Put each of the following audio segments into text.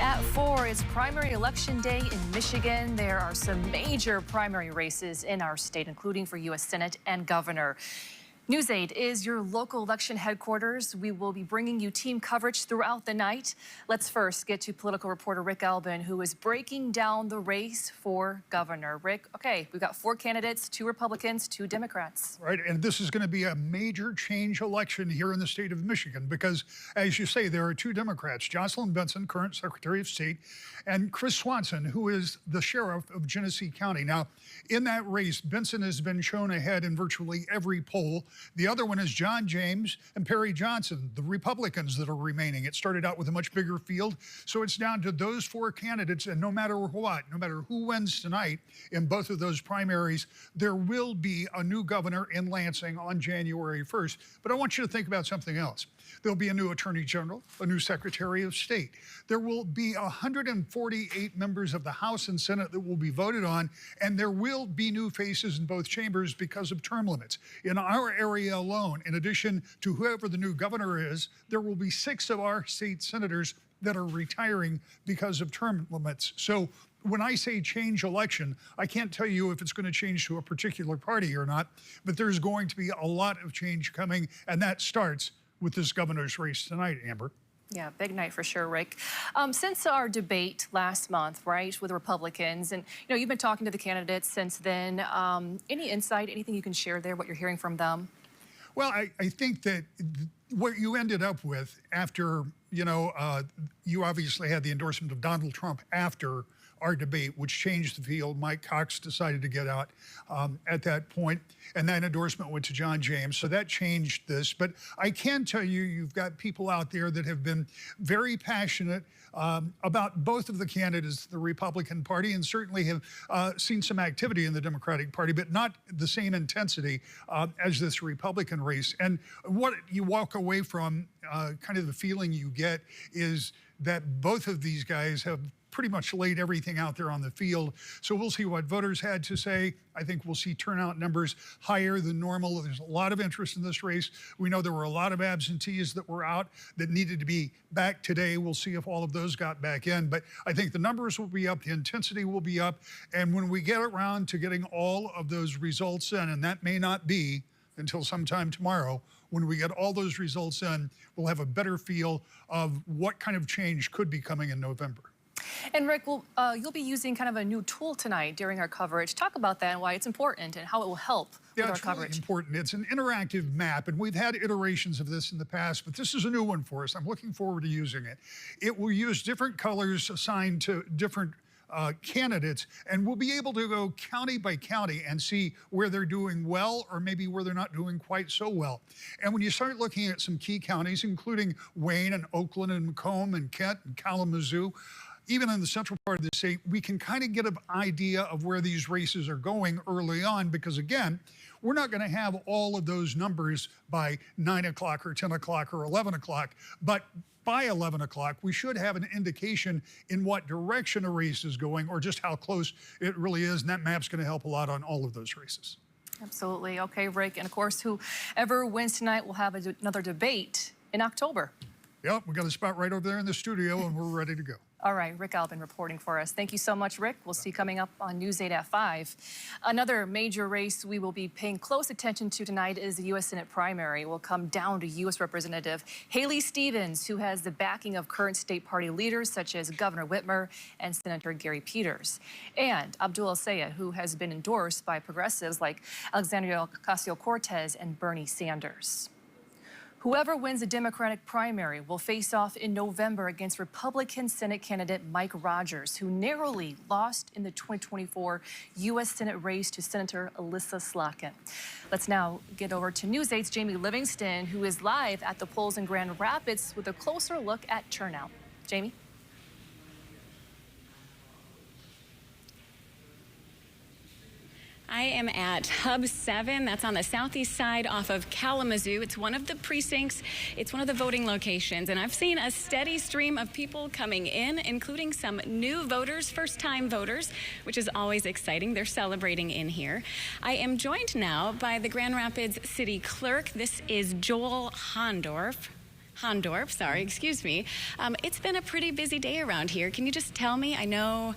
at 4 is primary election day in Michigan. There are some major primary races in our state, including for U.S. Senate and governor. News 8 is your local election headquarters. We will be bringing you team coverage throughout the night. Let's first get to political reporter Rick Albin, who is breaking down the race for governor. Rick, okay, we've got 4 candidates, 2 Republicans, 2 Democrats. Right, and this is going to be a major change election here in the state of Michigan because, as you say, there are 2 Democrats, Jocelyn Benson, current Secretary of State, and Chris Swanson, who is the sheriff of Genesee County. Now, in that race, Benson has been shown ahead in virtually every poll. The other one is John James and Perry Johnson, the Republicans that are remaining. It started out with a much bigger field, so it's down to those 4 candidates, and no matter what, no matter who wins tonight in both of those primaries, there will be a new governor in Lansing on January 1st. But I want you to think about something else. There'll be a new Attorney General, a new Secretary of State. There will be 148 members of the House and Senate that will be voted on, and there will be new faces in both chambers because of term limits. In our area alone, in addition to whoever the new governor is, there will be 6 of our state senators that are retiring because of term limits. So when I say change election, I can't tell you if it's going to change to a particular party or not, but there's going to be a lot of change coming, and that starts with this governor's race tonight, Amber. Yeah, big night for sure, Rick. Since our debate last month, right, with Republicans, and you've been talking to the candidates since then, any insight, anything you can share there, what you're hearing from them? Well, I think that what you ended up with after, you obviously had the endorsement of Donald Trump after our debate, which changed the field. Mike Cox decided to get out at that point, and that endorsement went to John James, so that changed this. But I can tell you, you've got people out there that have been very passionate about both of the candidates, the Republican Party, and certainly have seen some activity in the Democratic Party, but not the same intensity as this Republican race. And what you walk away from, kind of the feeling you get, is that both of these guys have pretty much laid everything out there on the field. So we'll see what voters had to say. I think we'll see turnout numbers higher than normal. There's a lot of interest in this race. We know there were a lot of absentees that were out that needed to be back today. We'll see if all of those got back in. But I think the numbers will be up, the intensity will be up. And when we get around to getting all of those results in, and that may not be until sometime tomorrow, when we get all those results in, we'll have a better feel of what kind of change could be coming in November. And Rick, you'll be using kind of a new tool tonight during our coverage. Talk about that and why it's important and how it will help with our coverage. It's really important. It's an interactive map, and we've had iterations of this in the past, but this is a new one for us. I'm looking forward to using it. It will use different colors assigned to different candidates, and we'll be able to go county by county and see where they're doing well or maybe where they're not doing quite so well. And when you start looking at some key counties, including Wayne and Oakland and Macomb and Kent and Kalamazoo, even in the central part of the state, we can kind of get an idea of where these races are going early on because, again, we're not going to have all of those numbers by 9 o'clock or 10 o'clock or 11 o'clock, but by 11 o'clock, we should have an indication in what direction a race is going or just how close it really is, and that map's going to help a lot on all of those races. Absolutely. Okay, Rick, and of course, whoever wins tonight will have another debate in October. Yep, we got a spot right over there in the studio, and we're ready to go. All right, Rick Albin reporting for us. Thank you so much, Rick. We'll see you coming up on News 8 at 5. Another major race we will be paying close attention to tonight is the U.S. Senate primary. Will come down to U.S. Representative Haley Stevens, who has the backing of current state party leaders such as Governor Whitmer and Senator Gary Peters, and Abdul El-Sayed, who has been endorsed by progressives like Alexandria Ocasio-Cortez and Bernie Sanders. Whoever wins the Democratic primary will face off in November against Republican Senate candidate Mike Rogers, who narrowly lost in the 2024 U.S. Senate race to Senator Alyssa Slotkin. Let's now get over to News 8's Jamie Livingston, who is live at the polls in Grand Rapids with a closer look at turnout. Jamie? I am at Hub 7. That's on the southeast side off of Kalamazoo. It's one of the precincts. It's one of the voting locations. And I've seen a steady stream of people coming in, including some new voters, first-time voters, which is always exciting. They're celebrating in here. I am joined now by the Grand Rapids City Clerk. This is Joel Hondorf. Hondorp, sorry, excuse me. It's been a pretty busy day around here. Can you just tell me? I know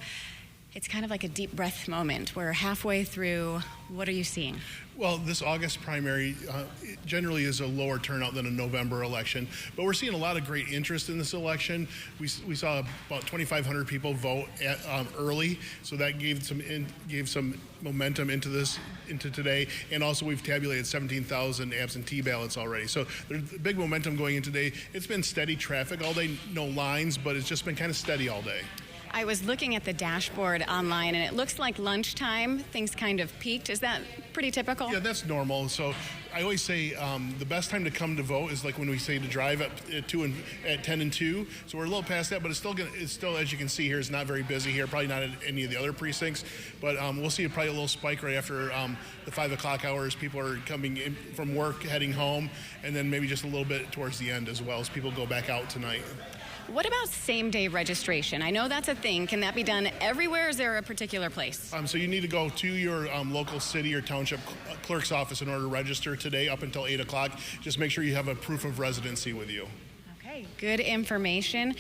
it's kind of like a deep breath moment. We're halfway through. What are you seeing? Well, this August primary it generally is a lower turnout than a November election, but we're seeing a lot of great interest in this election. We saw about 2,500 people vote early, so that gave some momentum into today. And also, we've tabulated 17,000 absentee ballots already. So there's big momentum going in today. It's been steady traffic all day, no lines, but it's just been kind of steady all day. I was looking at the dashboard online, and it looks like lunchtime, things kind of peaked. Is that pretty typical? Yeah, that's normal. So I always say the best time to come to vote is like when we say to drive at 10 and 2. So we're a little past that, but it's still, as you can see here, it's not very busy here. Probably not at any of the other precincts, but we'll see probably a little spike right after the 5 o'clock hours. People are coming in from work, heading home, and then maybe just a little bit towards the end as well as people go back out tonight. What about same-day registration? I know that's a thing. Can that be done everywhere? Or is there a particular place? So you need to go to your local city or township clerk's office in order to register today up until 8 o'clock. Just make sure you have a proof of residency with you. Okay, good information.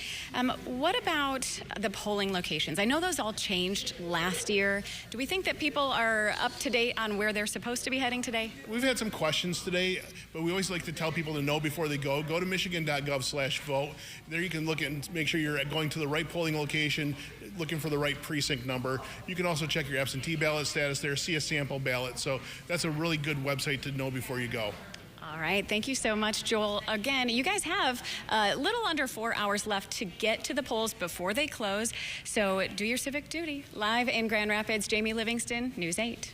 What about the polling locations? I know those all changed last year. Do we think that people are up to date on where they're supposed to be heading today? We've had some questions today, but we always like to tell people to know before they go. Go to michigan.gov/vote. There you can look and make sure you're going to the right polling location, looking for the right precinct number. You can also check your absentee ballot status there, see a sample ballot. So that's a really good website to know before you go. All right, thank you so much, Joel. Again, you guys have a little under 4 hours left to get to the polls before they close, so do your civic duty. Live in Grand Rapids, Jamie Livingston, News 8.